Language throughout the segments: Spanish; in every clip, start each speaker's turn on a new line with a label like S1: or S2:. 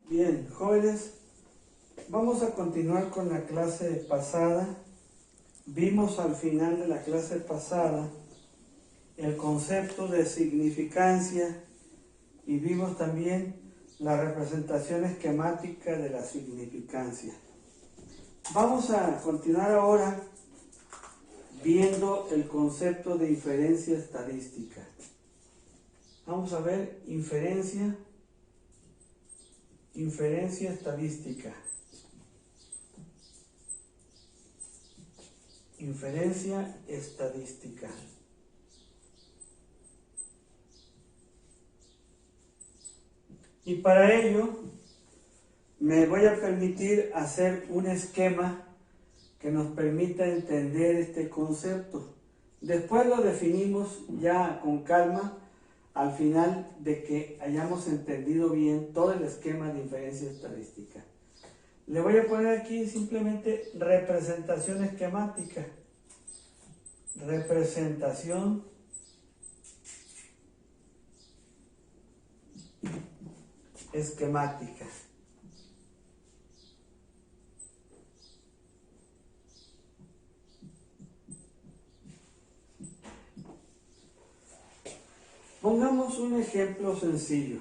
S1: Bien, jóvenes, vamos a continuar con la clase pasada. Vimos al final de la clase pasada el concepto de significancia y vimos también la representación esquemática de la significancia. Vamos a continuar ahora viendo el concepto de inferencia estadística. Vamos a ver inferencia estadística. Inferencia estadística. Y para ello me voy a permitir hacer un esquema que nos permita entender este concepto. Después lo definimos ya con calma al final de que hayamos entendido bien todo el esquema de inferencia estadística. Le voy a poner aquí simplemente representación esquemática. Representación esquemática. Pongamos un ejemplo sencillo.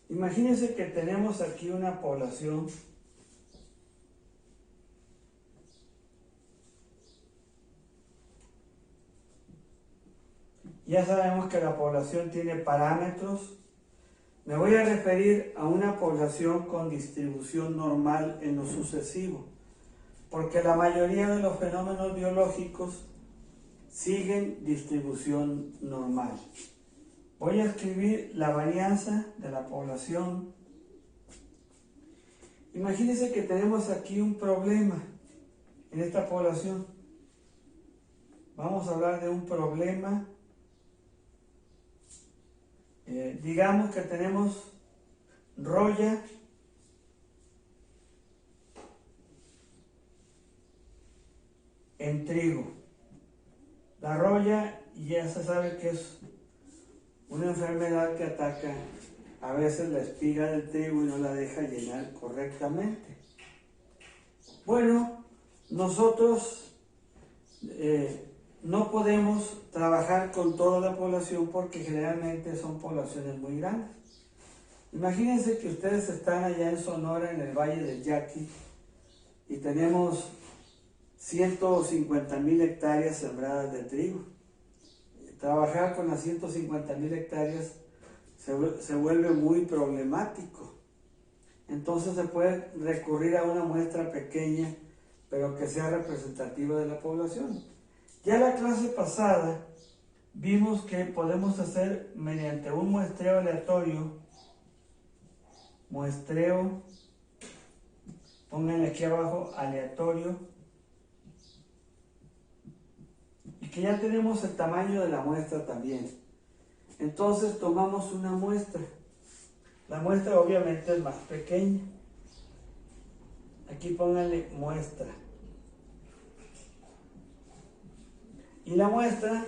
S1: Imagínense que tenemos aquí una población Ya sabemos que la población tiene parámetros. Me voy a referir a una población con distribución normal en lo sucesivo, porque la mayoría de los fenómenos biológicos siguen distribución normal. Voy a escribir la varianza de la población. Imagínense que tenemos aquí un problema en esta población. Vamos a hablar de un problema. Digamos que tenemos roya en trigo. La roya ya se sabe que es una enfermedad que ataca a veces la espiga del trigo y no la deja llenar correctamente. Bueno, nosotros no podemos trabajar con toda la población porque generalmente son poblaciones muy grandes. Imagínense que ustedes están allá en Sonora, en el Valle del Yaqui, y tenemos 150,000 hectáreas sembradas de trigo. Trabajar con las 150,000 hectáreas se vuelve muy problemático. Entonces se puede recurrir a una muestra pequeña, pero que sea representativa de la población. Ya la clase pasada vimos que podemos hacer mediante un muestreo aleatorio, pónganle aquí abajo aleatorio, y que ya tenemos el tamaño de la muestra también. Entonces tomamos una muestra. La muestra obviamente es más pequeña. Aquí pónganle muestra. Y la muestra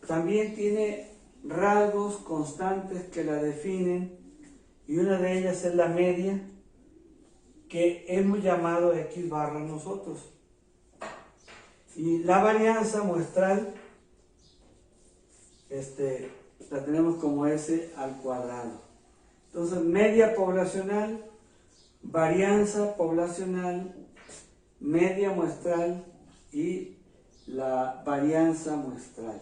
S1: también tiene rasgos constantes que la definen, y una de ellas es la media, que hemos llamado X barra nosotros. Y la varianza muestral la tenemos como S al cuadrado. Entonces, media poblacional, varianza poblacional, media muestral y la varianza muestral.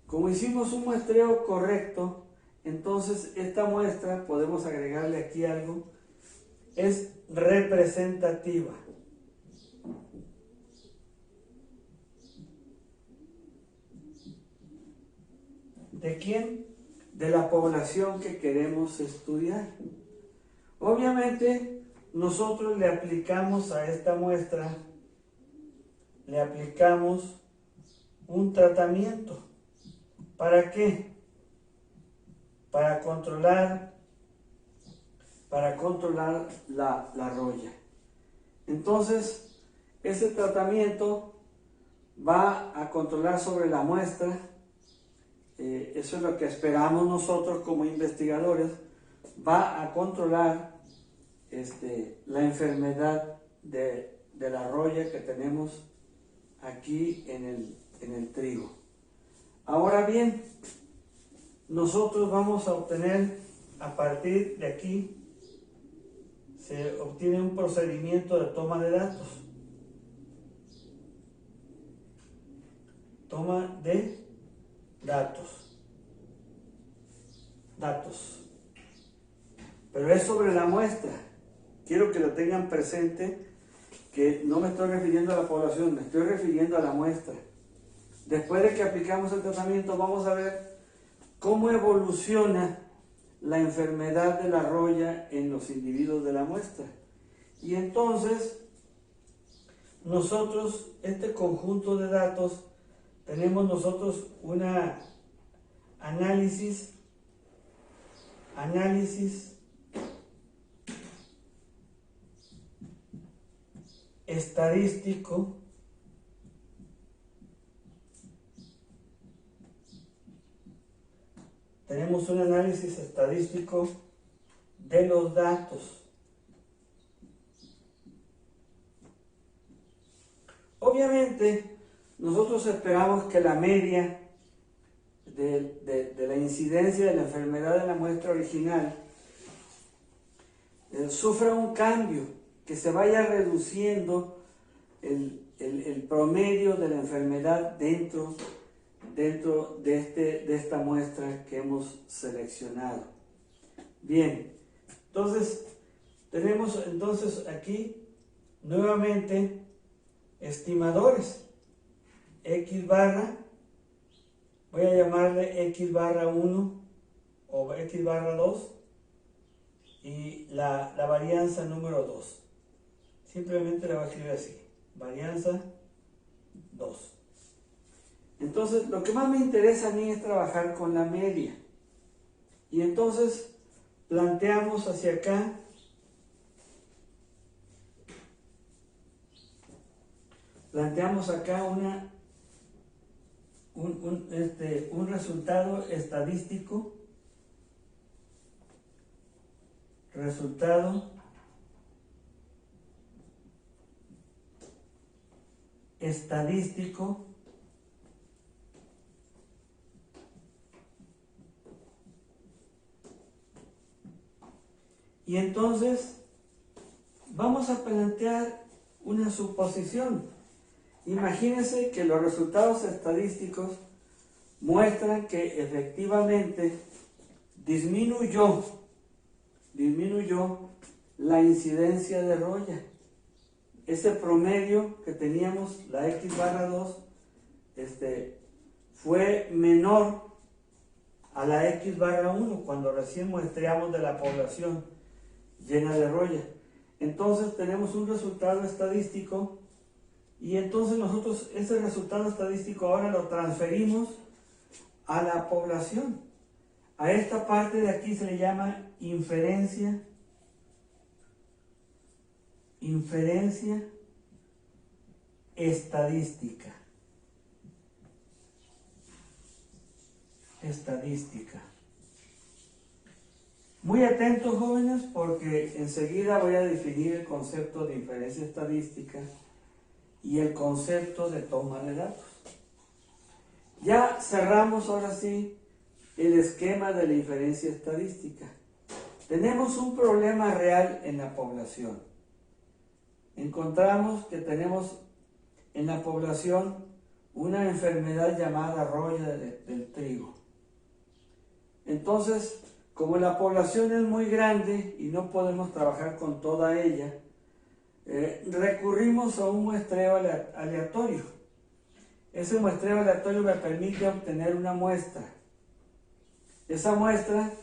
S1: Como hicimos un muestreo correcto, entonces esta muestra, podemos agregarle aquí algo, es representativa. ¿De quién? De la población que queremos estudiar. Obviamente, nosotros le aplicamos a esta muestra, le aplicamos un tratamiento. ¿Para qué? Para controlar la roya. Entonces, ese tratamiento va a controlar sobre la muestra. Eso es lo que esperamos nosotros como investigadores. Va a controlar la enfermedad de la roya que tenemos aquí en el trigo. Ahora bien, nosotros vamos a obtener, a partir de aquí, se obtiene un procedimiento de toma de datos. Toma de datos. Pero es sobre la muestra. Quiero que lo tengan presente, que no me estoy refiriendo a la población, me estoy refiriendo a la muestra. Después de que aplicamos el tratamiento, vamos a ver cómo evoluciona la enfermedad de la roya en los individuos de la muestra. Y entonces, nosotros, este conjunto de datos, tenemos nosotros una análisis estadístico de los datos. Obviamente, nosotros esperamos que la media de la incidencia de la enfermedad de la muestra original sufra un cambio, que se vaya reduciendo el promedio de la enfermedad dentro de esta muestra que hemos seleccionado. Bien, entonces tenemos aquí nuevamente estimadores. X barra, voy a llamarle X barra 1 o X barra 2 y la varianza número 2. Simplemente la voy a escribir así, varianza 2. Entonces, lo que más me interesa a mí es trabajar con la media. Y entonces, planteamos hacia acá un resultado estadístico, y entonces vamos a plantear una suposición. Imagínense que los resultados estadísticos muestran que efectivamente disminuyó la incidencia de roya. Ese promedio que teníamos, la X barra 2, fue menor a la X barra 1 cuando recién muestreamos de la población llena de roya. Entonces tenemos un resultado estadístico y entonces nosotros ese resultado estadístico ahora lo transferimos a la población. A esta parte de aquí se le llama inferencia estadística. Muy atentos, jóvenes, porque enseguida voy a definir el concepto de inferencia estadística y el concepto de toma de datos. Ya cerramos ahora sí el esquema de la inferencia estadística. Tenemos un problema real en la población. Encontramos que tenemos en la población una enfermedad llamada roya del trigo. Entonces, como la población es muy grande y no podemos trabajar con toda ella, recurrimos a un muestreo aleatorio. Ese muestreo aleatorio me permite obtener una muestra. Esa muestra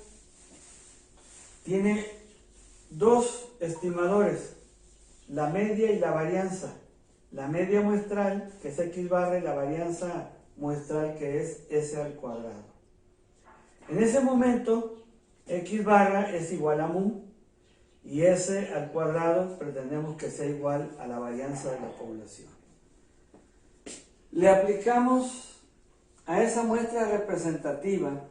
S1: tiene dos estimadores, la media y la varianza. La media muestral, que es X barra, y la varianza muestral, que es S al cuadrado. En ese momento, X barra es igual a mu, y S al cuadrado pretendemos que sea igual a la varianza de la población. Le aplicamos a esa muestra representativa,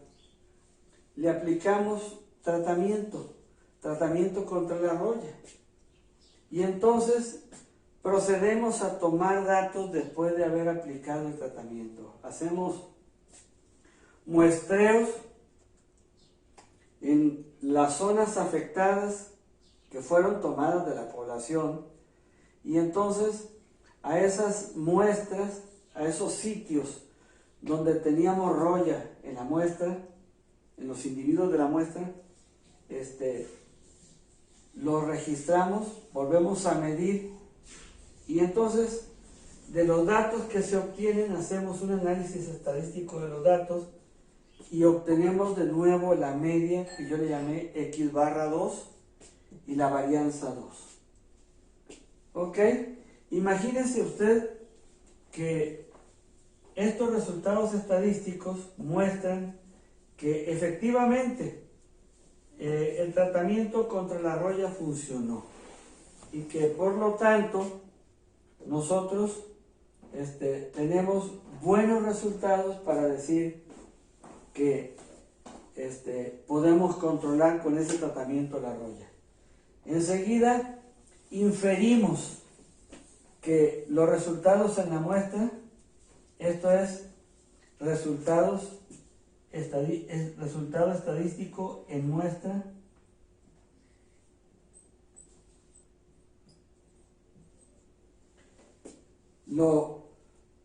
S1: le aplicamos tratamiento. tratamiento contra la roya. Y entonces procedemos a tomar datos después de haber aplicado el tratamiento. Hacemos muestreos en las zonas afectadas que fueron tomadas de la población, y entonces a esas muestras, a esos sitios donde teníamos roya en la muestra, en los individuos de la muestra, los registramos, volvemos a medir, y entonces de los datos que se obtienen hacemos un análisis estadístico de los datos y obtenemos de nuevo la media que yo le llamé X/2 y la varianza 2. ¿Ok? Imagínense usted que estos resultados estadísticos muestran que efectivamente el tratamiento contra la roya funcionó y que por lo tanto nosotros tenemos buenos resultados para decir que podemos controlar con ese tratamiento la roya. Enseguida inferimos que los resultados en la muestra, esto es resultado estadístico en muestra, lo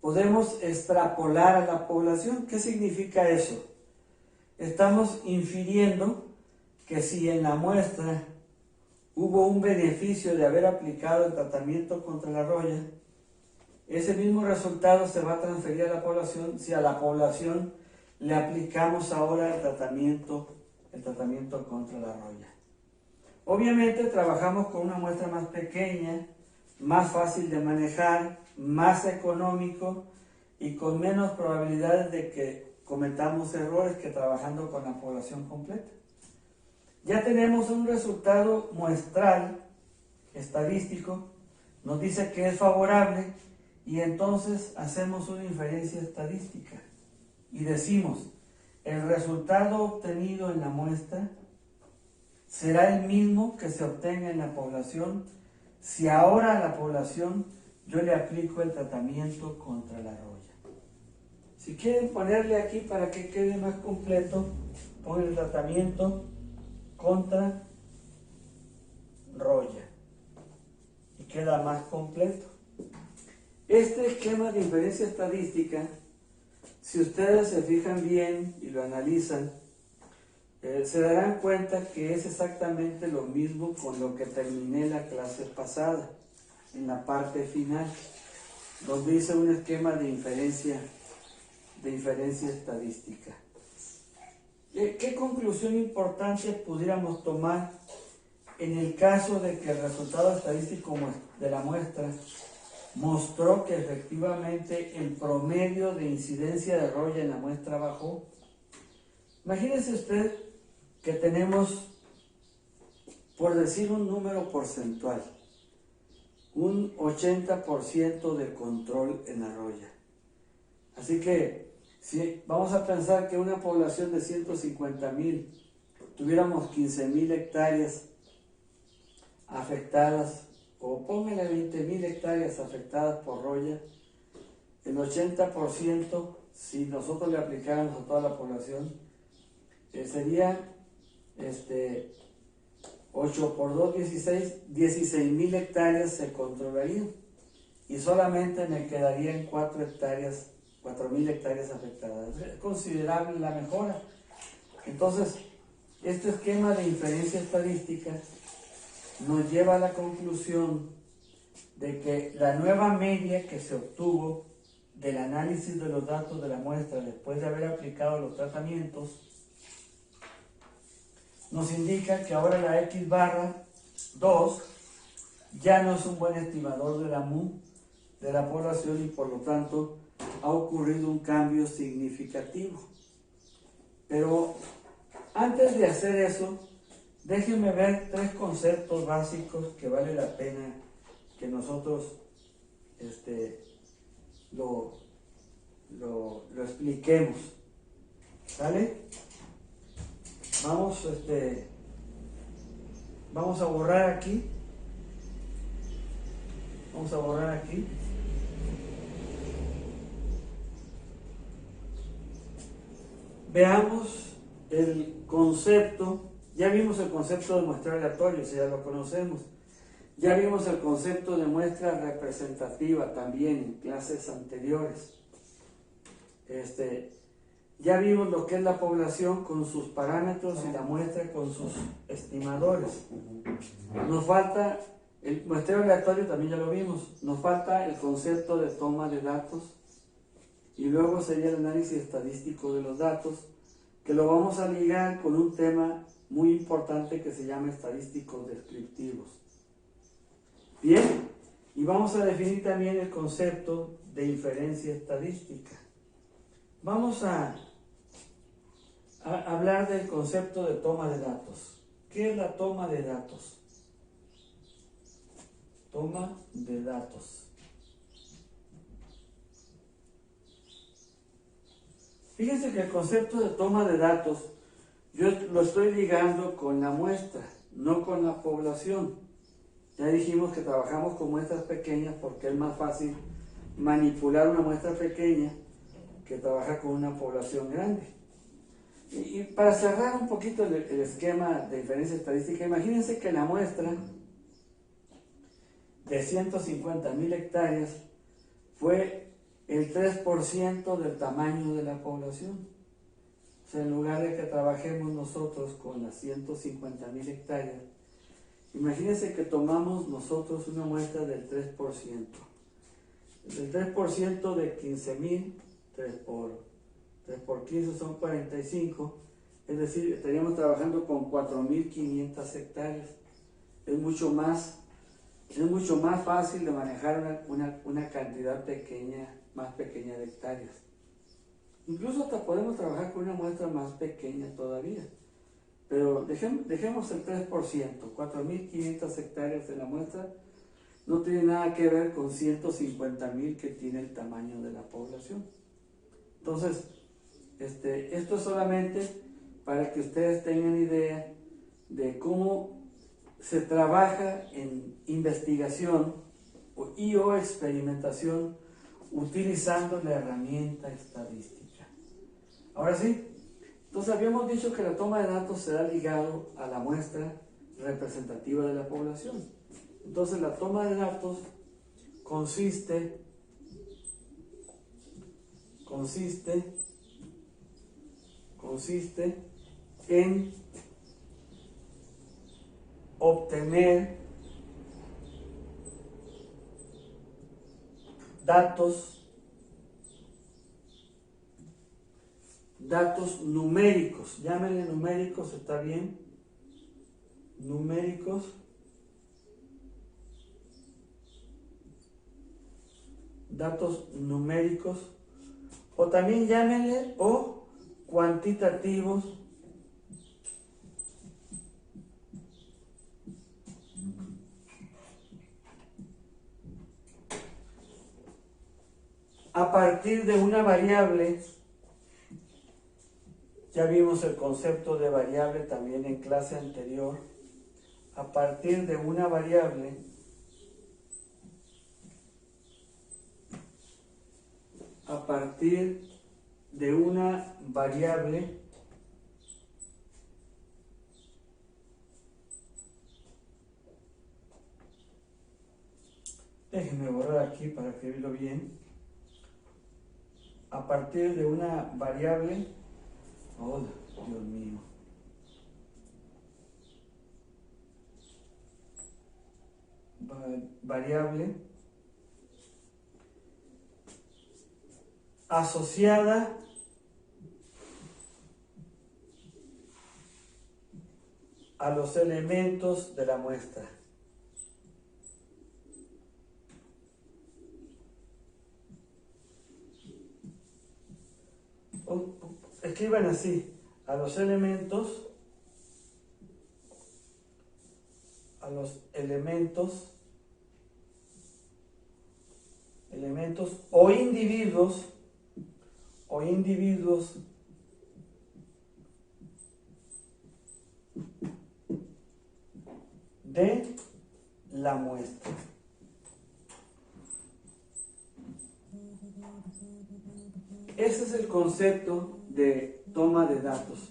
S1: podemos extrapolar a la población. ¿Qué significa eso? Estamos infiriendo que si en la muestra hubo un beneficio de haber aplicado el tratamiento contra la roya, ese mismo resultado se va a transferir a la población si a la población le aplicamos ahora el tratamiento contra la roya. Obviamente trabajamos con una muestra más pequeña, más fácil de manejar, más económico y con menos probabilidades de que cometamos errores que trabajando con la población completa. Ya tenemos un resultado muestral, estadístico, nos dice que es favorable, y entonces hacemos una inferencia estadística y decimos, el resultado obtenido en la muestra será el mismo que se obtenga en la población si ahora a la población yo le aplico el tratamiento contra la roya. Si quieren ponerle aquí para que quede más completo, pongan el tratamiento contra roya y queda más completo. Este esquema de inferencia estadística, si ustedes se fijan bien y lo analizan, se darán cuenta que es exactamente lo mismo con lo que terminé la clase pasada, en la parte final, donde hice un esquema de inferencia estadística. ¿Qué conclusión importante pudiéramos tomar en el caso de que el resultado estadístico de la muestra mostró que efectivamente el promedio de incidencia de roya en la muestra bajó? Imagínese usted que tenemos, por decir un número porcentual, un 80% de control en la roya. Así que si vamos a pensar que una población de 150,000 tuviéramos 15,000 hectáreas afectadas, o póngale 20,000 hectáreas afectadas por roya, el 80%, si nosotros le aplicáramos a toda la población, sería 8 por 2, 16,000 hectáreas se controlarían, y solamente me quedarían 4,000 hectáreas afectadas. Es considerable la mejora. Entonces, este esquema de inferencia estadística nos lleva a la conclusión de que la nueva media que se obtuvo del análisis de los datos de la muestra después de haber aplicado los tratamientos nos indica que ahora la X/2 ya no es un buen estimador de la MU de la población, y por lo tanto ha ocurrido un cambio significativo. Pero antes de hacer eso, déjenme ver 3 conceptos básicos que vale la pena que nosotros lo expliquemos. ¿Sale? Vamos Vamos a borrar aquí. Vamos a borrar aquí. Veamos el concepto. Ya vimos el concepto de muestreo aleatorio, si ya lo conocemos. Ya vimos el concepto de muestra representativa también en clases anteriores. Ya vimos lo que es la población con sus parámetros y la muestra con sus estimadores. Nos falta el muestreo aleatorio, también ya lo vimos. Nos falta el concepto de toma de datos y luego sería el análisis estadístico de los datos, que lo vamos a ligar con un tema muy importante que se llama estadísticos descriptivos. Bien, y vamos a definir también el concepto de inferencia estadística. Vamos a hablar del concepto de toma de datos. ¿Qué es la toma de datos? Toma de datos. Fíjense que el concepto de toma de datos yo lo estoy ligando con la muestra, no con la población. Ya dijimos que trabajamos con muestras pequeñas porque es más fácil manipular una muestra pequeña que trabajar con una población grande. Y para cerrar un poquito el esquema de inferencia estadística, imagínense que la muestra de 150,000 hectáreas fue el 3% del tamaño de la población. O sea, en lugar de que trabajemos nosotros con las 150,000 hectáreas, imagínense que tomamos nosotros una muestra del 3%. El 3% de 15,000, 3 por 15 son 45, es decir, estaríamos trabajando con 4,500 hectáreas. Es mucho más fácil de manejar una cantidad más pequeña de hectáreas. Incluso hasta podemos trabajar con una muestra más pequeña todavía. Pero dejemos el 3%, 4,500 hectáreas de la muestra, no tiene nada que ver con 150,000 que tiene el tamaño de la población. Entonces, esto es solamente para que ustedes tengan idea de cómo se trabaja en investigación y o experimentación utilizando la herramienta estadística. Ahora sí, entonces habíamos dicho que la toma de datos se da ligado a la muestra representativa de la población. Entonces la toma de datos consiste en obtener datos numéricos, llámenle numéricos, está bien, numéricos, datos numéricos, o también llámenle o cuantitativos, a partir de una variable. Ya vimos el concepto de variable también en clase anterior. A partir de una variable déjenme borrar aquí para escribirlo bien. A partir de una variable, oh Dios mío, variable asociada a los elementos de la muestra. Escriban así, a los elementos o individuos de la muestra. Ese es el concepto de toma de datos.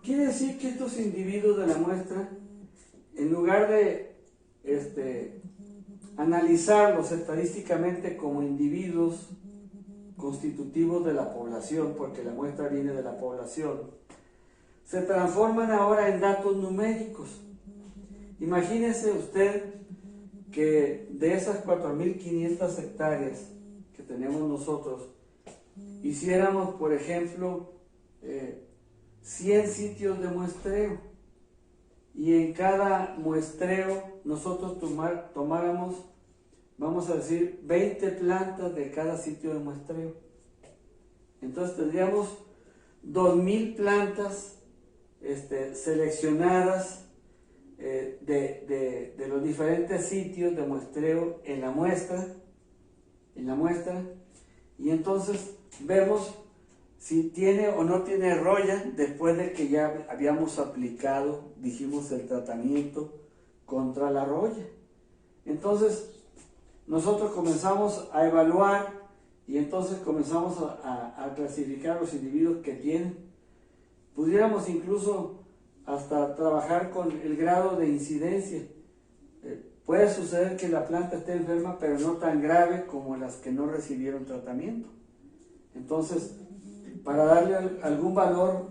S1: Quiere decir que estos individuos de la muestra, en lugar de analizarlos estadísticamente como individuos constitutivos de la población, porque la muestra viene de la población, se transforman ahora en datos numéricos. Imagínese usted que de esas 4.500 hectáreas que tenemos nosotros, hiciéramos, por ejemplo, 100 sitios de muestreo, y en cada muestreo nosotros tomáramos, vamos a decir, 20 plantas de cada sitio de muestreo. Entonces tendríamos 2.000 plantas seleccionadas de los diferentes sitios de muestreo en la muestra, y entonces vemos si tiene o no tiene roya después de que ya habíamos aplicado, dijimos, el tratamiento contra la roya. Entonces nosotros comenzamos a evaluar y entonces comenzamos a clasificar los individuos que tienen. Pudiéramos incluso hasta trabajar con el grado de incidencia. Puede suceder que la planta esté enferma, pero no tan grave como las que no recibieron tratamiento. Entonces, para darle algún valor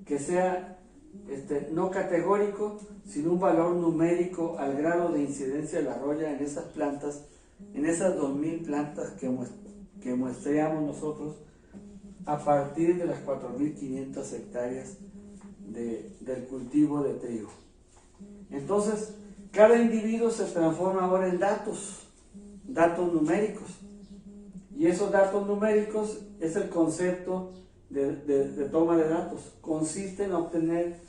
S1: que sea no categórico, sino un valor numérico al grado de incidencia de la roya en esas plantas, en esas 2.000 plantas que muestreamos nosotros a partir de las 4.500 hectáreas del cultivo de trigo. Entonces, cada individuo se transforma ahora en datos numéricos. Y esos datos numéricos es el concepto de toma de datos. Consiste en obtener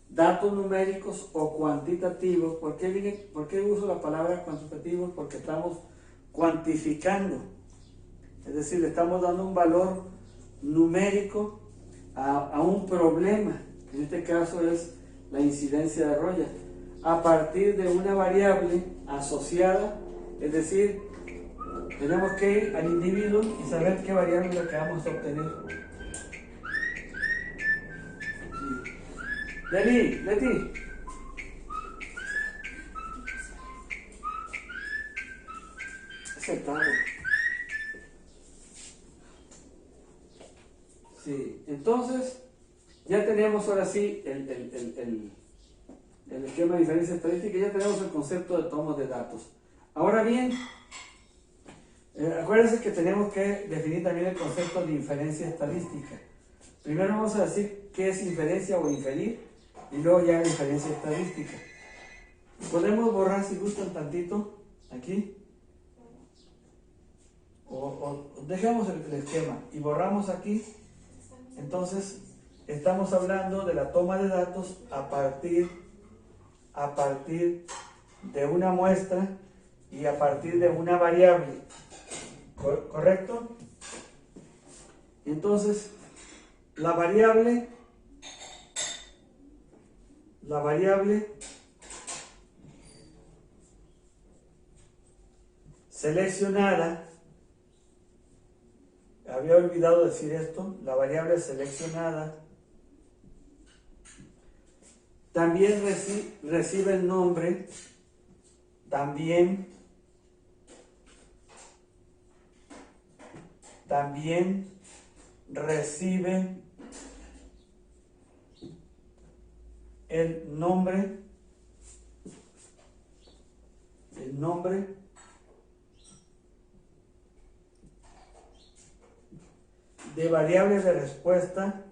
S1: datos numéricos o cuantitativos. ¿Por qué uso la palabra cuantitativos? Porque estamos cuantificando. Es decir, le estamos dando un valor numérico a un problema. En este caso es la incidencia de roya, a partir de una variable asociada, es decir, tenemos que ir al individuo y saber qué variable es la que vamos a obtener. Sí. Leti. Aceptado. Sí, entonces ya tenemos ahora sí el esquema de diferencia estadística, ya tenemos el concepto de toma de datos. Ahora bien, acuérdense que tenemos que definir también el concepto de inferencia estadística. Primero vamos a decir qué es inferencia o inferir, y luego ya la inferencia estadística. Podemos borrar, si gustan, tantito aquí, o dejamos el esquema y borramos aquí. Entonces estamos hablando de la toma de datos a partir de una muestra y a partir de una variable, ¿correcto? Entonces la variable seleccionada, había olvidado decir esto, la variable seleccionada también recibe el nombre, también recibe el nombre de variable de respuesta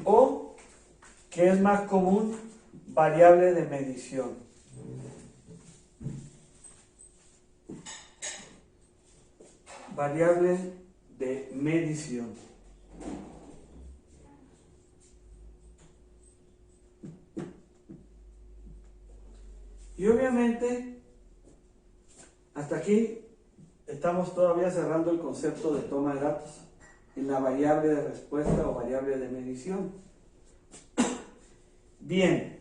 S1: o, que es más común, variable de medición. Variable de medición. Y obviamente aquí estamos todavía cerrando el concepto de toma de datos en la variable de respuesta o variable de medición. Bien,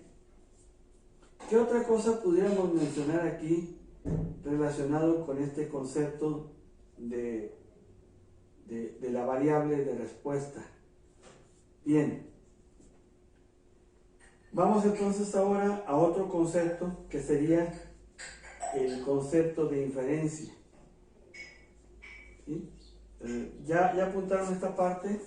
S1: ¿qué otra cosa pudiéramos mencionar aquí relacionado con este concepto de la variable de respuesta? Bien, vamos entonces ahora a otro concepto que sería el concepto de inferencia. ¿Sí? Ya apuntaron esta parte.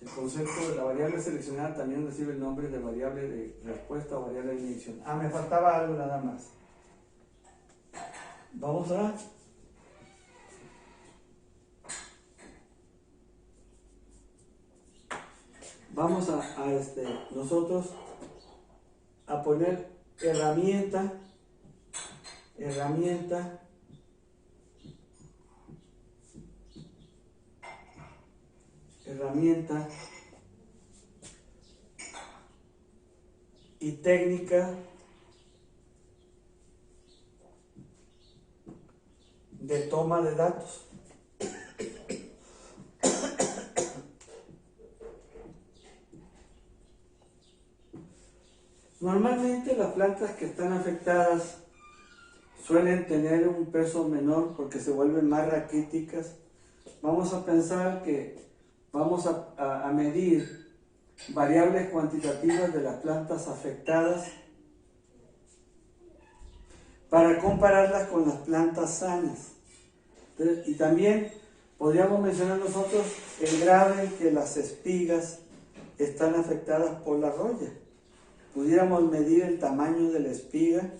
S1: El concepto de la variable seleccionada también recibe el nombre de variable de respuesta o variable de medición. Me faltaba algo nada más. Vamos a nosotros a poner herramienta y técnica de toma de datos. Normalmente las plantas que están afectadas suelen tener un peso menor porque se vuelven más raquíticas. Vamos a pensar que vamos a medir variables cuantitativas de las plantas afectadas para compararlas con las plantas sanas. Entonces, y también podríamos mencionar nosotros el grado en que las espigas están afectadas por la roya. Pudiéramos medir el tamaño de la espiga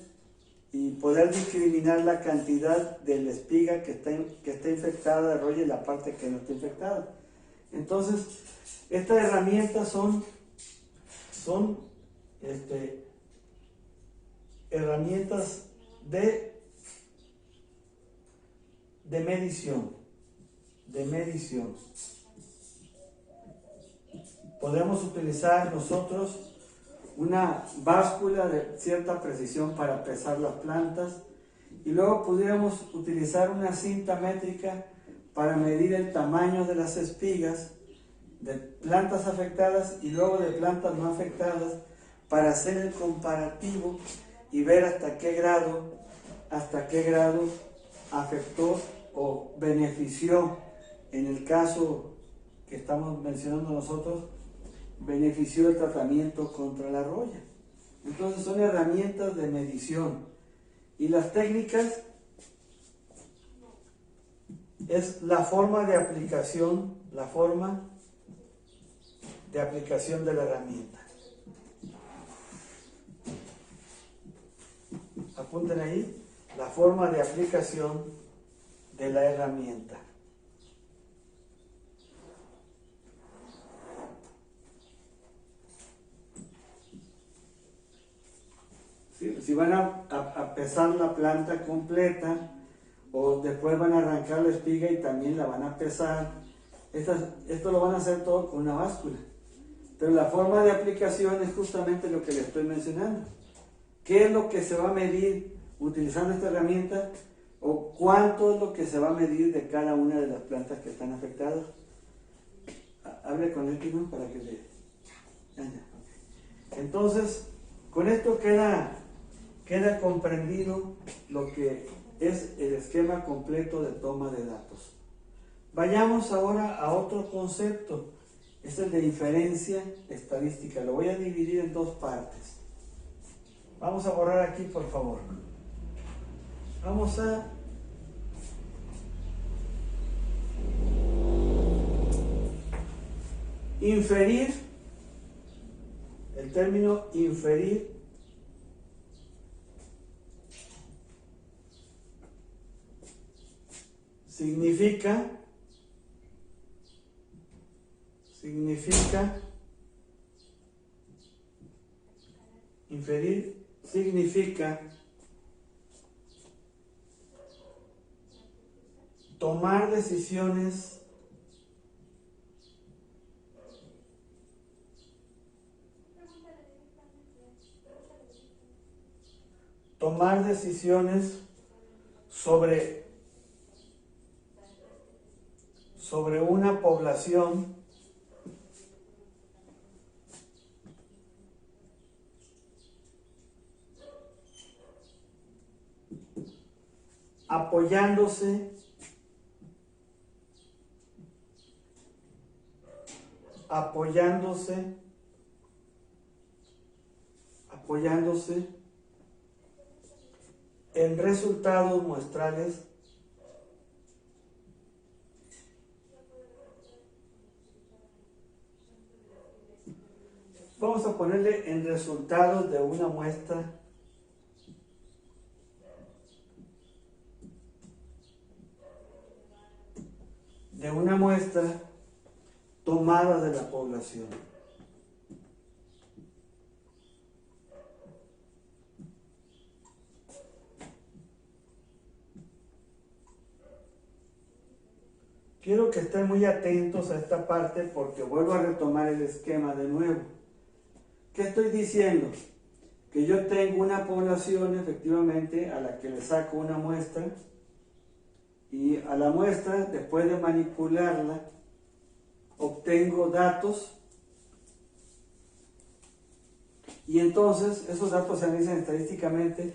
S1: y poder discriminar la cantidad de la espiga que está infectada de roya y la parte que no está infectada. Entonces, estas herramientas son herramientas de medición. Podemos utilizar nosotros una báscula de cierta precisión para pesar las plantas y luego pudiéramos utilizar una cinta métrica para medir el tamaño de las espigas de plantas afectadas y luego de plantas no afectadas para hacer el comparativo y ver hasta qué grado afectó o benefició, en el caso que estamos mencionando nosotros, benefició el tratamiento contra la roya. Entonces son herramientas de medición. Y las técnicas es la forma de aplicación de la herramienta. Apunten ahí, la forma de aplicación de la herramienta. Si van a pesar la planta completa o después van a arrancar la espiga y también la van a pesar, esto lo van a hacer todo con una báscula. Pero la forma de aplicación es justamente lo que les estoy mencionando. ¿Qué es lo que se va a medir utilizando esta herramienta? ¿O cuánto es lo que se va a medir de cada una de las plantas que están afectadas? Hable con él, ¿no? Para que le... Entonces, con esto queda comprendido lo que es el esquema completo de toma de datos. Vayamos ahora a otro concepto, es el de inferencia estadística. Lo voy a dividir en dos partes. Vamos a borrar aquí, por favor. Vamos a inferir, el término inferir significa inferir significa tomar decisiones sobre una población apoyándose en resultados muestrales vamos a ponerle en resultados de una muestra tomada de la población. Quiero que estén muy atentos a esta parte porque vuelvo a retomar el esquema de nuevo. ¿Qué estoy diciendo? Que yo tengo una población efectivamente a la que le saco una muestra y a la muestra, después de manipularla, obtengo datos y entonces esos datos se analizan estadísticamente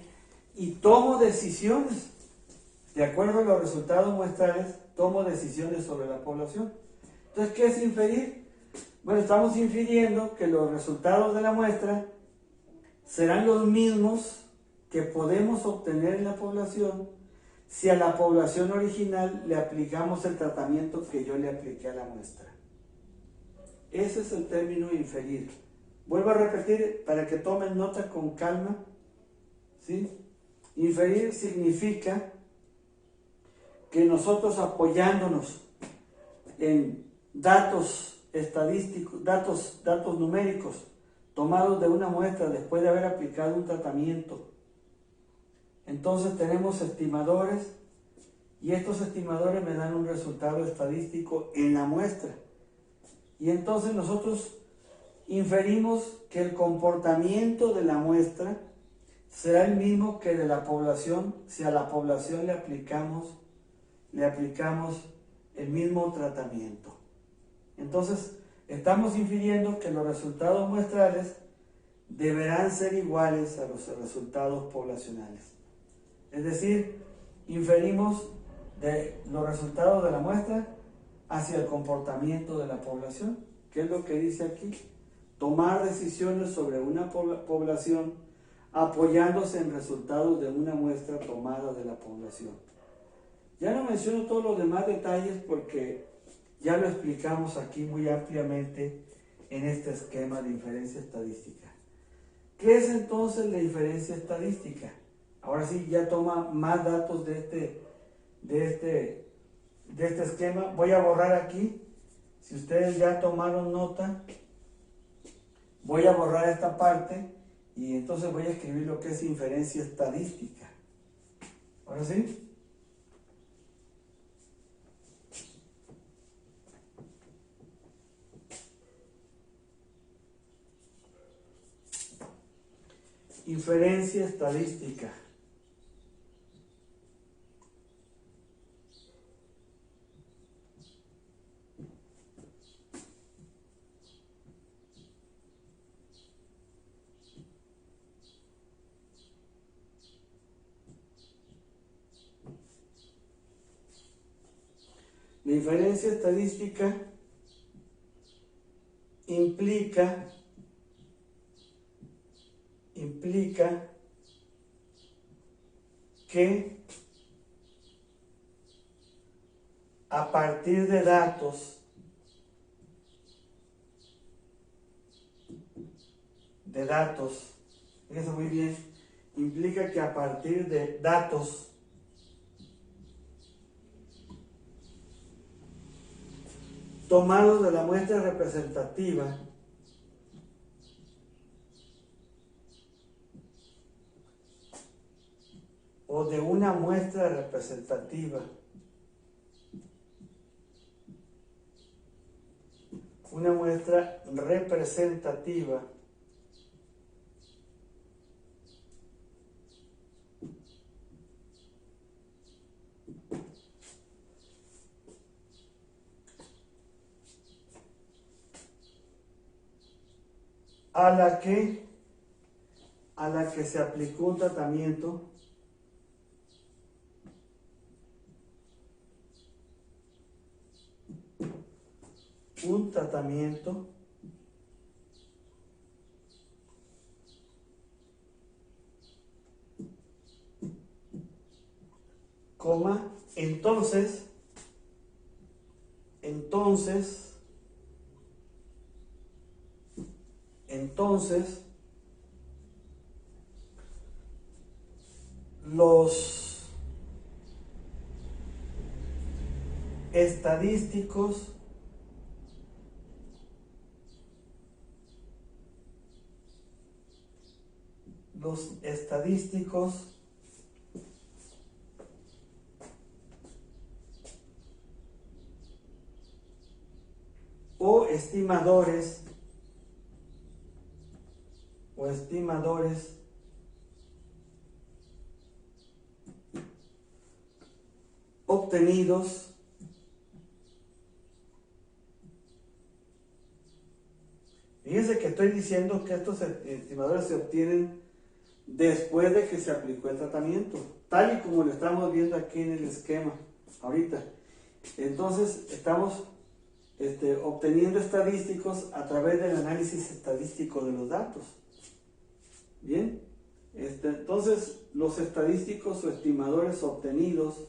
S1: y tomo decisiones. De acuerdo a los resultados muestrales, tomo decisiones sobre la población. Entonces, ¿qué es inferir? Bueno, estamos infiriendo que los resultados de la muestra serán los mismos que podemos obtener en la población si a la población original le aplicamos el tratamiento que yo le apliqué a la muestra. Ese es el término inferir. Vuelvo a repetir para que tomen nota con calma, ¿sí? Inferir significa que nosotros apoyándonos en datos estadísticos, datos numéricos tomados de una muestra después de haber aplicado un tratamiento, entonces tenemos estimadores y estos estimadores me dan un resultado estadístico en la muestra. Y entonces nosotros inferimos que el comportamiento de la muestra será el mismo que de la población si a la población le aplicamos el mismo tratamiento. Entonces, estamos infiriendo que los resultados muestrales deberán ser iguales a los resultados poblacionales. Es decir, inferimos de los resultados de la muestra hacia el comportamiento de la población. ¿Qué es lo que dice aquí? Tomar decisiones sobre una población apoyándose en resultados de una muestra tomada de la población. Ya no menciono todos los demás detalles porque ya lo explicamos aquí muy ampliamente en este esquema de inferencia estadística. ¿Qué es entonces la inferencia estadística? Ahora sí, ya toma más datos de este esquema. Voy a borrar aquí, si ustedes ya tomaron nota, voy a borrar esta parte y entonces voy a escribir lo que es inferencia estadística. Ahora sí. Inferencia estadística. La inferencia estadística implica que a partir de datos fíjense muy bien, implica que a partir de datos tomados de la muestra representativa o de una muestra representativa, a la que se aplicó un tratamiento coma, entonces los estadísticos o estimadores obtenidos fíjense que estoy diciendo que estos estimadores se obtienen después de que se aplicó el tratamiento, tal y como lo estamos viendo aquí en el esquema ahorita. Entonces estamos obteniendo estadísticos a través del análisis estadístico de los datos. Bien, entonces los estadísticos o estimadores obtenidos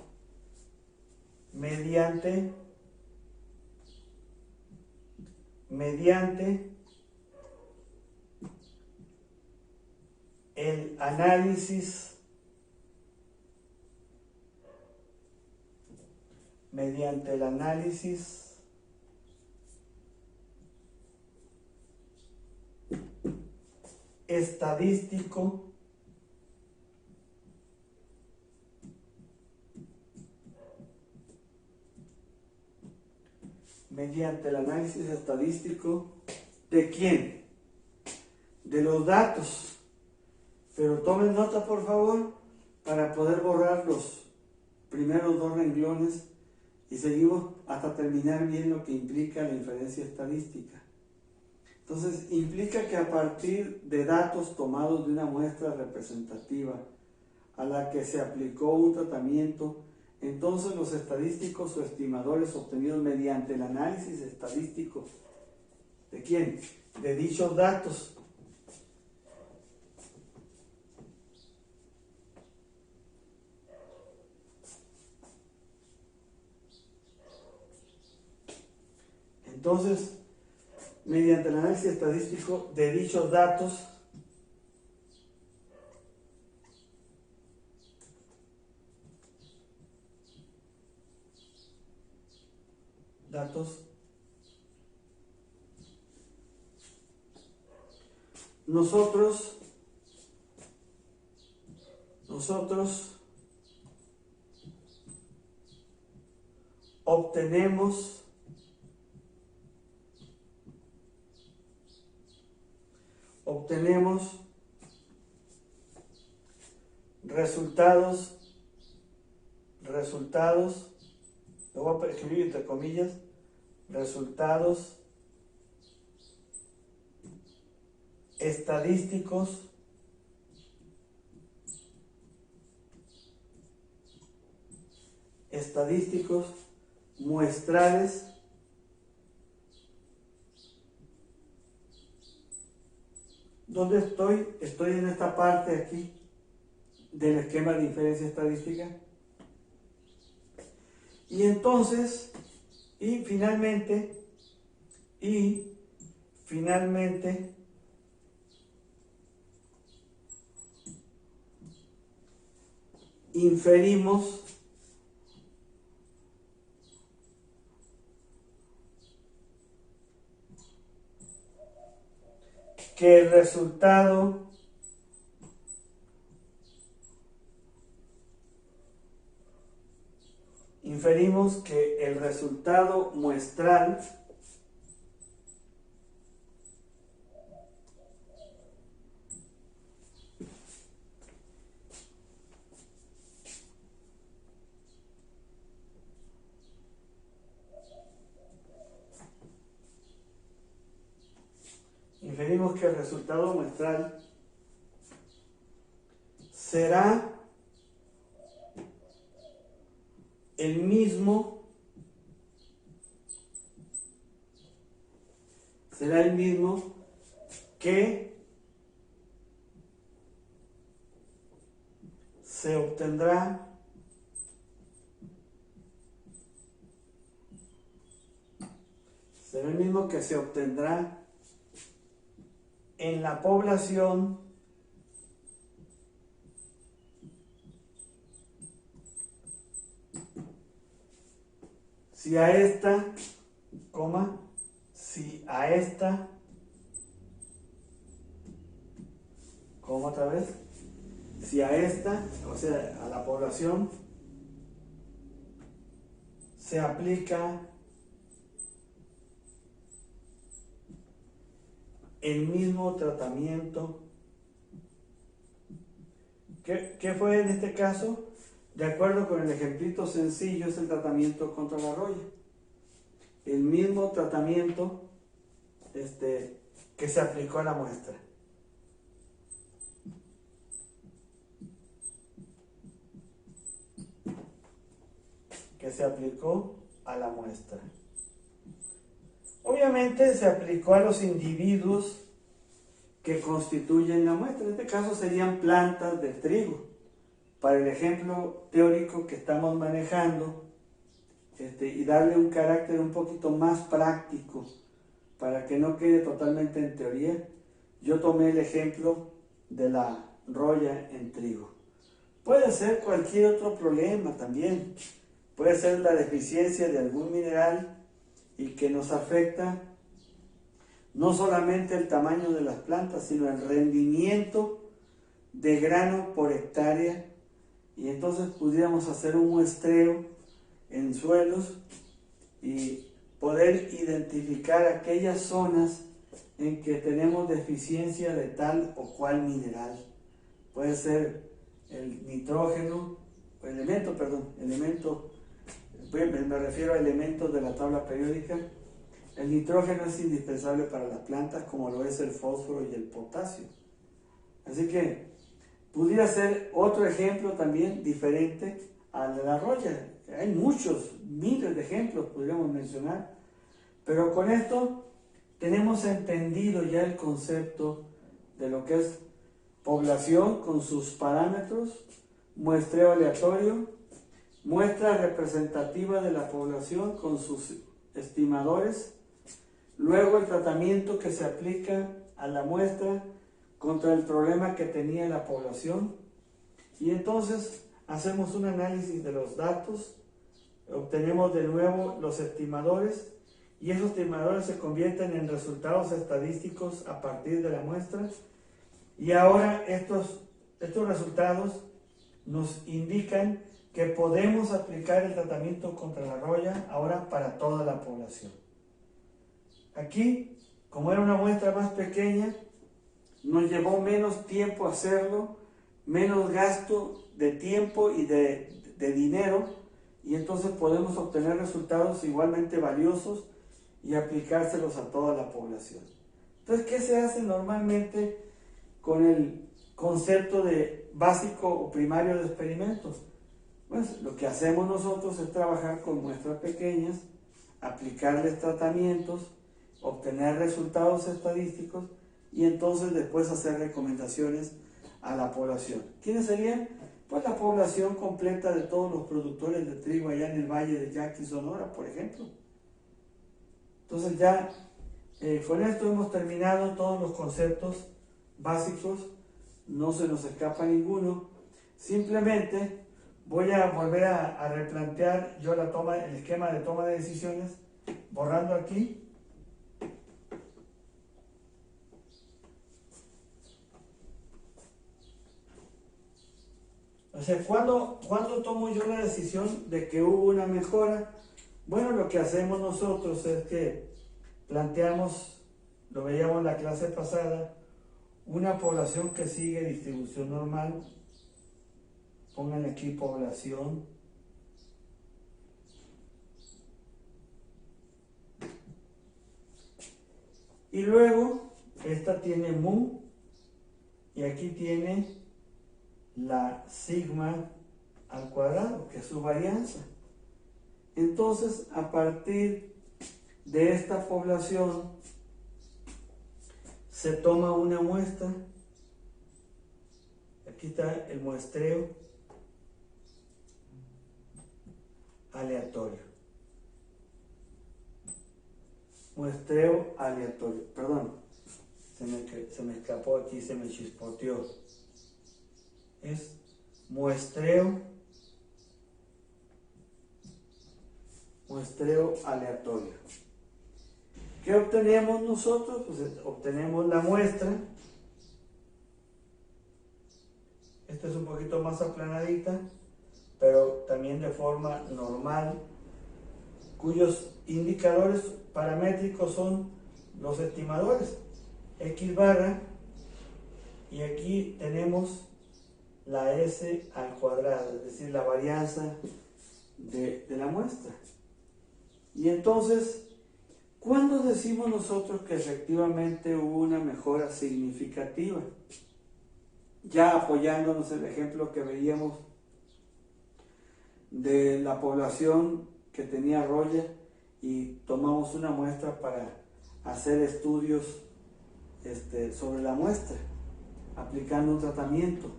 S1: mediante el análisis estadístico ¿de quién? De los datos. Pero tomen nota, por favor, para poder borrar los primeros dos renglones y seguimos hasta terminar bien lo que implica la inferencia estadística. Entonces, implica que a partir de datos tomados de una muestra representativa a la que se aplicó un tratamiento, entonces los estadísticos o estimadores obtenidos mediante el análisis estadístico, ¿de quién? De dichos datos. Entonces, mediante el análisis estadístico de dichos datos, nosotros obtenemos resultados, lo voy a escribir entre comillas, resultados estadísticos muestrales ¿dónde estoy? Estoy en esta parte aquí del esquema de inferencia estadística. Y entonces, finalmente, inferimos que el resultado muestral inferimos que el resultado muestral será el mismo que se obtendrá en la población si a esta, o sea, a la población se aplica el mismo tratamiento. ¿Qué fue en este caso? De acuerdo con el ejemplito sencillo, es el tratamiento contra la roya. El mismo tratamiento que se aplicó a la muestra. Obviamente se aplicó a los individuos que constituyen la muestra. En este caso serían plantas de trigo. Para el ejemplo teórico que estamos manejando, y darle un carácter un poquito más práctico para que no quede totalmente en teoría, yo tomé el ejemplo de la roya en trigo. Puede ser cualquier otro problema también. Puede ser la deficiencia de algún mineral y que nos afecta no solamente el tamaño de las plantas, sino el rendimiento de grano por hectárea. Y entonces pudiéramos hacer un muestreo en suelos y poder identificar aquellas zonas en que tenemos deficiencia de tal o cual mineral. Puede ser el nitrógeno, me refiero a elementos de la tabla periódica. El nitrógeno es indispensable para las plantas, como lo es el fósforo y el potasio. Así que pudiera ser otro ejemplo también diferente al de la roya. Hay muchos, miles de ejemplos podríamos mencionar, pero con esto tenemos entendido ya el concepto de lo que es población con sus parámetros, muestreo aleatorio, muestra representativa de la población con sus estimadores, luego el tratamiento que se aplica a la muestra contra el problema que tenía la población, y entonces hacemos un análisis de los datos, obtenemos de nuevo los estimadores, y esos estimadores se convierten en resultados estadísticos a partir de la muestra, y ahora estos resultados nos indican que podemos aplicar el tratamiento contra la roya ahora para toda la población. Aquí, como era una muestra más pequeña, nos llevó menos tiempo hacerlo, menos gasto de tiempo y de dinero, y entonces podemos obtener resultados igualmente valiosos y aplicárselos a toda la población. Entonces, ¿qué se hace normalmente con el concepto de básico o primario de experimentos? Pues lo que hacemos nosotros es trabajar con muestras pequeñas, aplicarles tratamientos, obtener resultados estadísticos y entonces después hacer recomendaciones a la población. ¿Quiénes serían? Pues la población completa de todos los productores de trigo allá en el Valle de Yaqui, Sonora, por ejemplo. Entonces ya con esto hemos terminado todos los conceptos básicos, no se nos escapa ninguno. Simplemente voy a volver a replantear yo el esquema de toma de decisiones, borrando aquí. O sea, ¿cuándo tomo yo la decisión de que hubo una mejora? Bueno, lo que hacemos nosotros es que planteamos, lo veíamos en la clase pasada, una población que sigue distribución normal. Pónganle aquí población. Y luego, esta esta tiene mu y aquí tiene la sigma al cuadrado, que es su varianza. Entonces, a partir de esta población se toma una muestra. Aquí está el muestreo aleatorio. Muestreo aleatorio. Perdón, se me escapó aquí, se me chispoteó. Es muestreo aleatorio. ¿Qué obtenemos nosotros? Pues obtenemos la muestra. Esta es un poquito más aplanadita, pero también de forma normal, cuyos indicadores paramétricos son los estimadores, x barra, y aquí tenemos la s al cuadrado, es decir, la varianza de la muestra. Y entonces, ¿cuándo decimos nosotros que efectivamente hubo una mejora significativa? Ya apoyándonos en el ejemplo que veíamos de la población que tenía roya y tomamos una muestra para hacer estudios sobre la muestra, aplicando un tratamiento.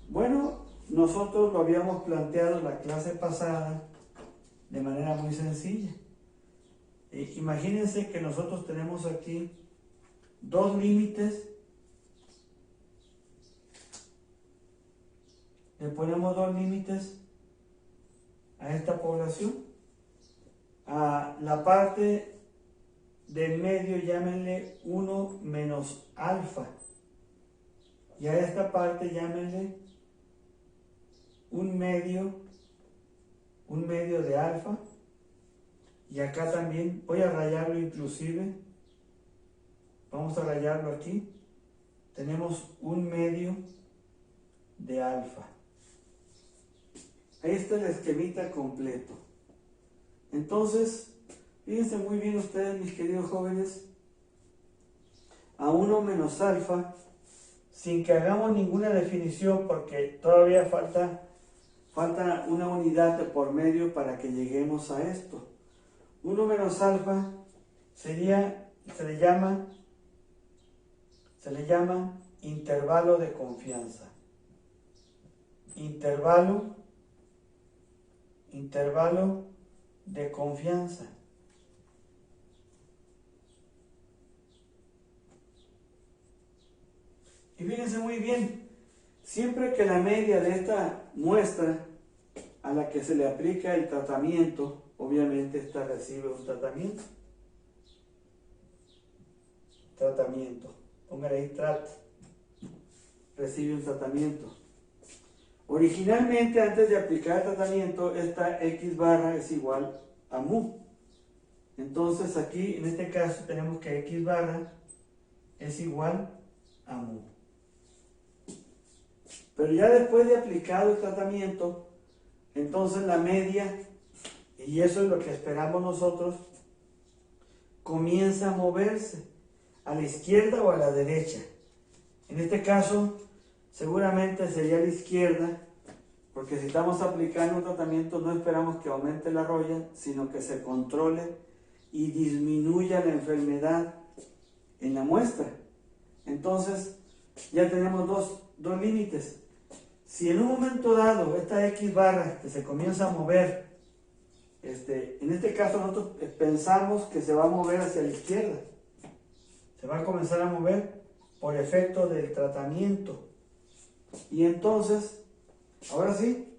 S1: Bueno, nosotros lo habíamos planteado en la clase pasada de manera muy sencilla. Imagínense que nosotros tenemos aquí dos límites. Le ponemos dos límites a esta población. A la parte del medio llámenle 1 menos alfa. Y a esta parte llámenle un medio de alfa. Y acá también voy a rayarlo inclusive. Vamos a rayarlo aquí. Tenemos un medio de alfa. Ahí está el esquemita completo. Entonces, fíjense muy bien ustedes, mis queridos jóvenes, a 1 menos alfa, sin que hagamos ninguna definición, porque todavía falta una unidad de por medio para que lleguemos a esto. 1 menos alfa se le llama intervalo de confianza. Intervalo de confianza. Y fíjense muy bien, siempre que la media de esta muestra a la que se le aplica el tratamiento, obviamente esta recibe un tratamiento. Póngale ahí recibe un tratamiento. Originalmente, antes de aplicar el tratamiento, esta x barra es igual a mu. Entonces aquí, en este caso, tenemos que x barra es igual a mu. Pero ya después de aplicado el tratamiento, entonces la media, y eso es lo que esperamos nosotros, comienza a moverse a la izquierda o a la derecha. En este caso, seguramente sería a la izquierda, porque si estamos aplicando un tratamiento no esperamos que aumente la roya, sino que se controle y disminuya la enfermedad en la muestra. Entonces, ya tenemos dos límites. Si en un momento dado esta X barra que se comienza a mover, en este caso nosotros pensamos que se va a mover hacia la izquierda, se va a comenzar a mover por efecto del tratamiento. Y entonces, ahora sí,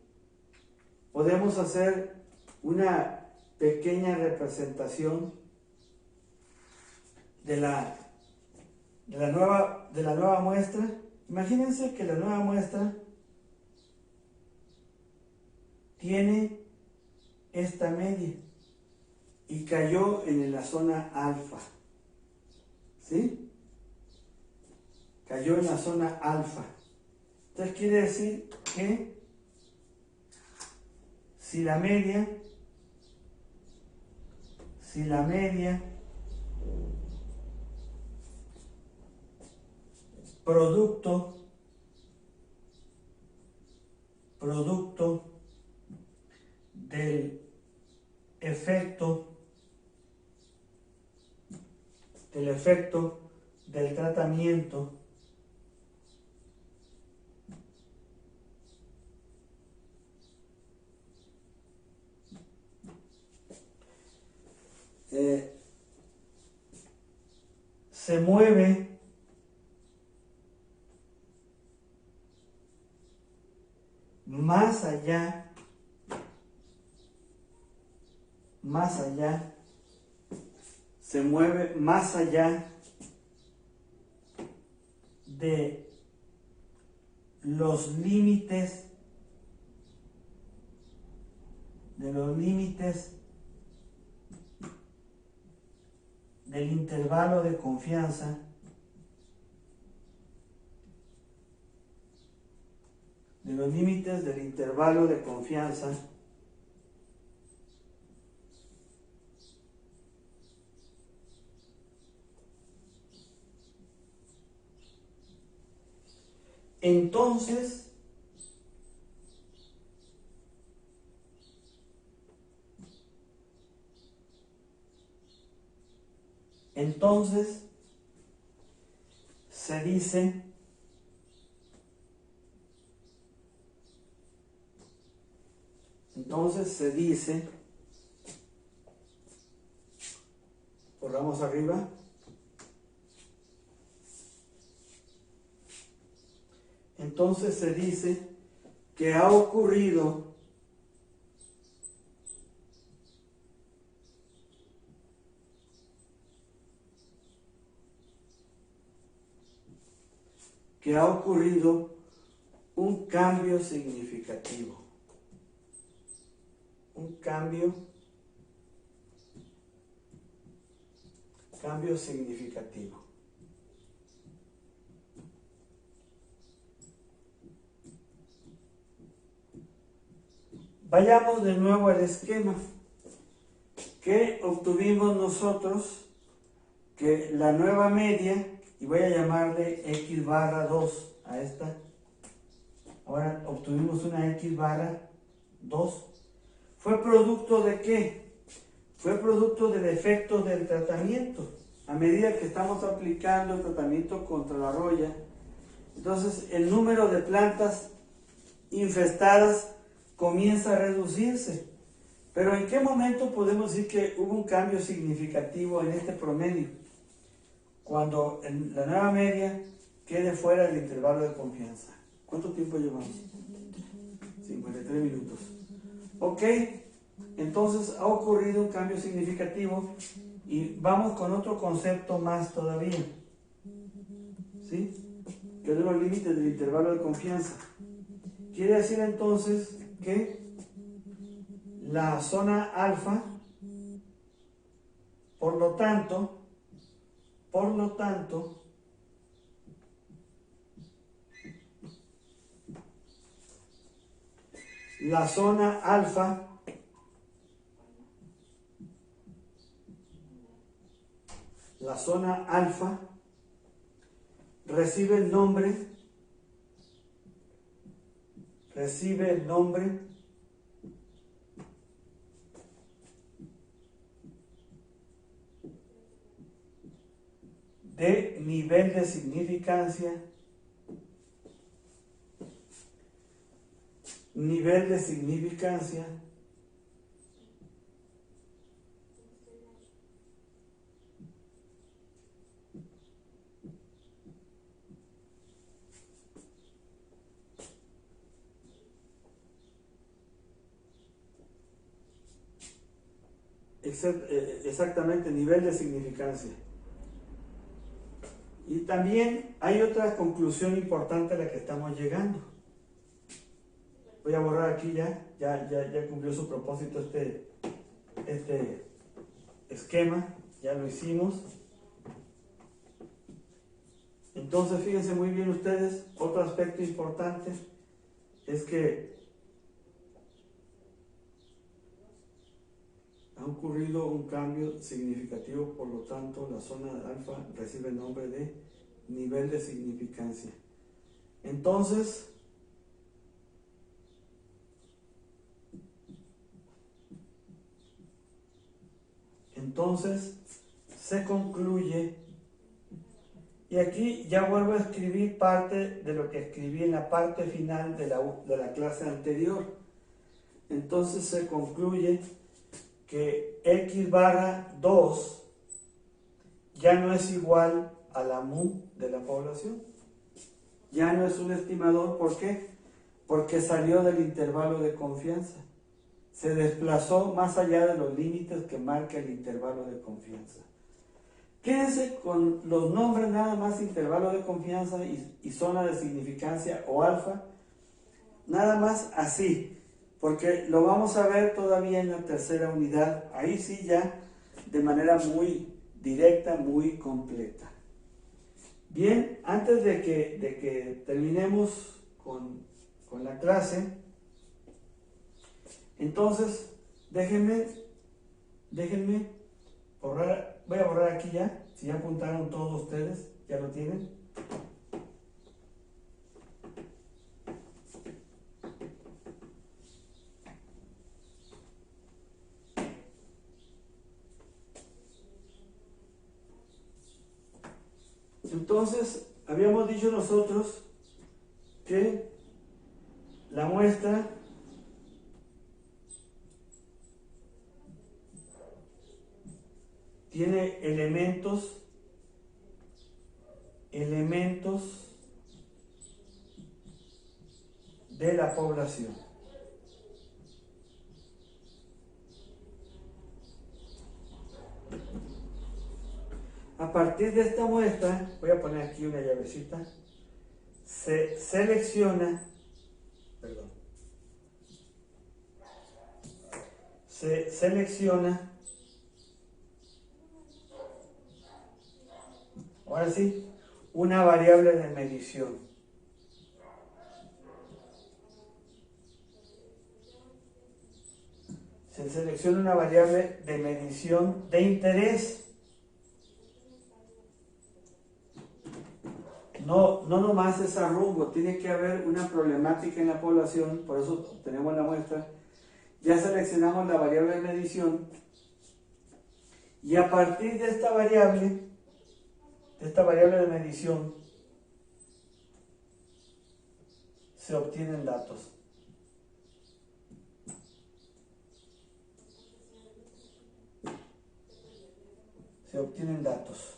S1: podemos hacer una pequeña representación de la nueva muestra. Imagínense que la nueva muestra tiene esta media y cayó en la zona alfa. ¿Sí? Cayó en la zona alfa. Entonces quiere decir que si la media producto del efecto del tratamiento se mueve más allá se mueve más allá de los límites del intervalo de confianza entonces se dice corramos arriba, entonces se dice que ha ocurrido un cambio significativo. Cambio significativo. Vayamos de nuevo al esquema que obtuvimos nosotros, que la nueva media, y voy a llamarle x barra 2 a esta. Ahora obtuvimos una x barra 2. ¿Fue producto de qué? Fue producto del efecto del tratamiento. A medida que estamos aplicando el tratamiento contra la roya, entonces el número de plantas infestadas comienza a reducirse. Pero ¿en qué momento podemos decir que hubo un cambio significativo en este promedio? Cuando la nueva media quede fuera del intervalo de confianza. ¿Cuánto tiempo llevamos? 53 minutos. Ok, entonces ha ocurrido un cambio significativo y vamos con otro concepto más todavía. ¿Sí? Que es de los límites del intervalo de confianza. Quiere decir entonces que la zona alfa, por lo tanto, la zona alfa recibe el nombre de nivel de significancia, exactamente, nivel de significancia. Y también hay otra conclusión importante a la que estamos llegando. Voy a borrar aquí ya cumplió su propósito este esquema, ya lo hicimos. Entonces fíjense muy bien ustedes, otro aspecto importante es que ha ocurrido un cambio significativo, por lo tanto la zona alfa recibe el nombre de nivel de significancia. Entonces, se concluye, y aquí ya vuelvo a escribir parte de lo que escribí en la parte final de la clase anterior. Entonces se concluye que x barra 2 ya no es igual a la mu de la población. Ya no es un estimador. ¿Por qué? Porque salió del intervalo de confianza. Se desplazó más allá de los límites que marca el intervalo de confianza. Quédense con los nombres nada más: intervalo de confianza y zona de significancia o alfa. Nada más así, porque lo vamos a ver todavía en la tercera unidad. Ahí sí ya de manera muy directa, muy completa. Bien, antes de que terminemos con la clase, entonces déjenme borrar. Voy a borrar aquí ya. Si ya apuntaron todos ustedes, ya lo tienen. Entonces, habíamos dicho nosotros que la muestra tiene elementos de la población. A partir de esta muestra, voy a poner aquí una llavecita, se selecciona, ahora sí, una variable de medición. Se selecciona una variable de medición de interés. No nomás es a rumbo, tiene que haber una problemática en la población, por eso obtenemos la muestra. Ya seleccionamos la variable de medición y a partir de esta variable de medición, se obtienen datos. Se obtienen datos.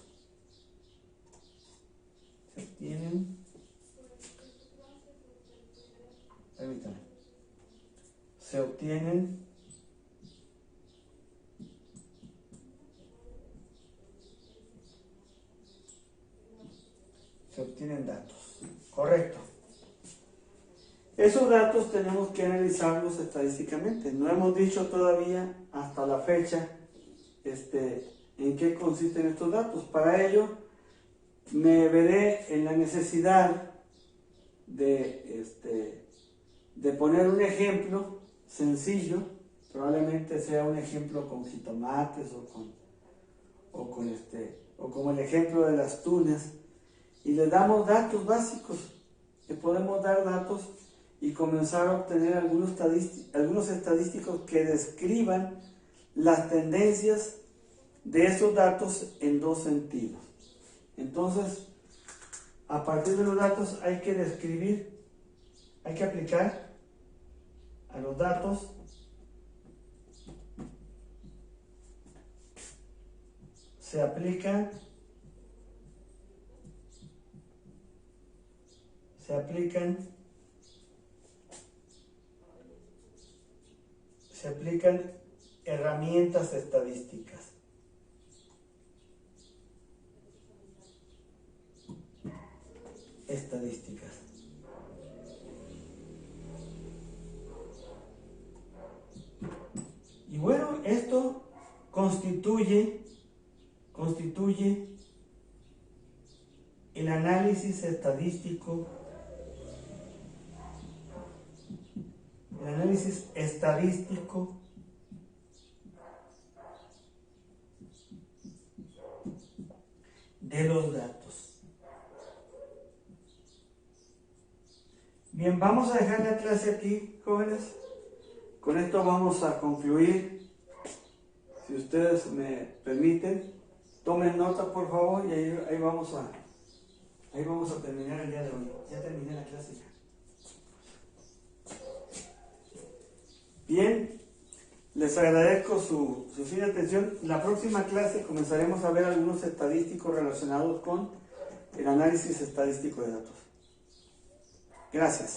S1: Correcto. Esos datos tenemos que analizarlos estadísticamente. No hemos dicho todavía hasta la fecha en qué consisten estos datos. Para ello me veré en la necesidad de poner un ejemplo sencillo. Probablemente sea un ejemplo con jitomates o como el ejemplo de las tunas, y le damos datos básicos. Le podemos dar datos y comenzar a obtener algunos estadísticos que describan las tendencias de esos datos en dos sentidos. Entonces, a partir de los datos hay que describir, hay que aplicar a los datos se aplican herramientas estadísticas. Y bueno, esto constituye el análisis estadístico, de los datos. Bien, vamos a dejar la clase aquí, jóvenes. Con esto vamos a concluir. Si ustedes me permiten, tomen nota por favor y ahí vamos a terminar el día de hoy. Ya terminé la clase ya. Bien, les agradezco su fina atención. La próxima clase comenzaremos a ver algunos estadísticos relacionados con el análisis estadístico de datos. Gracias.